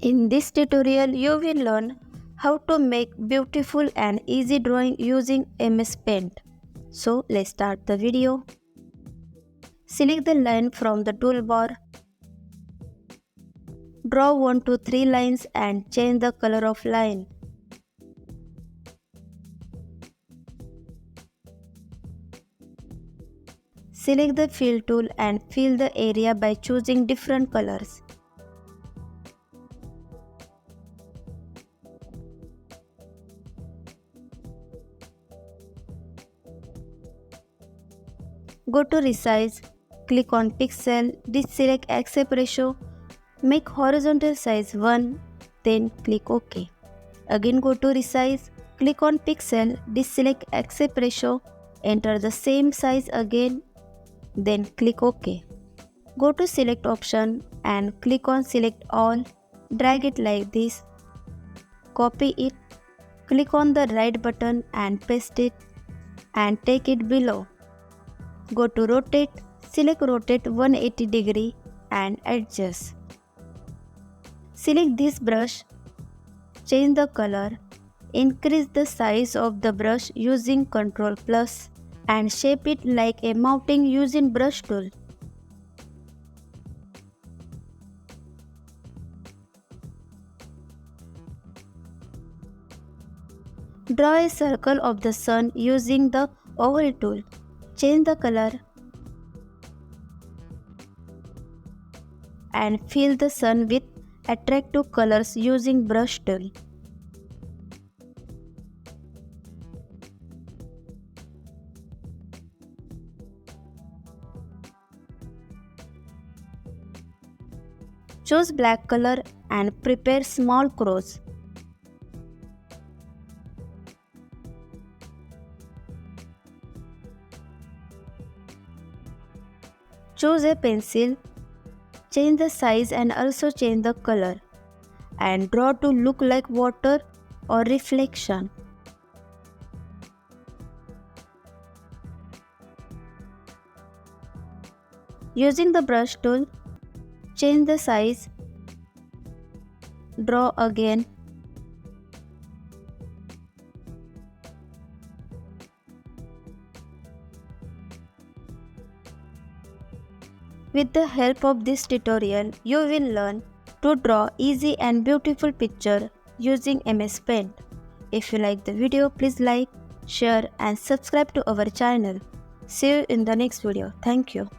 In this tutorial, you will learn how to make beautiful and easy drawing using MS Paint. So let's start the video. Select the line from the toolbar. Draw 1 to 3 lines and change the color of line. Select the fill tool and fill the area by choosing different colors. Go to Resize, click on Pixel, deselect Accept Ratio, make horizontal size 1, then click OK. Again go to Resize, click on Pixel, deselect Accept Ratio, enter the same size again, then click OK. Go to Select option and click on Select All, drag it like this, copy it, click on the right button and paste it and take it below. Go to Rotate, select Rotate 180 degree and adjust. Select this brush, change the color, increase the size of the brush using Ctrl+ and shape it like a mountain using brush tool. Draw a circle of the sun using the oval tool. Change the color and fill the sun with attractive colors using brush tool. Choose black color and prepare small cross. Choose a pencil, change the size and also change the color and draw to look like water or reflection. Using the brush tool, change the size, draw again. With the help of this tutorial, you will learn to draw easy and beautiful picture using MS Paint. If you like the video, please like, share and subscribe to our channel. See you in the next video. Thank you.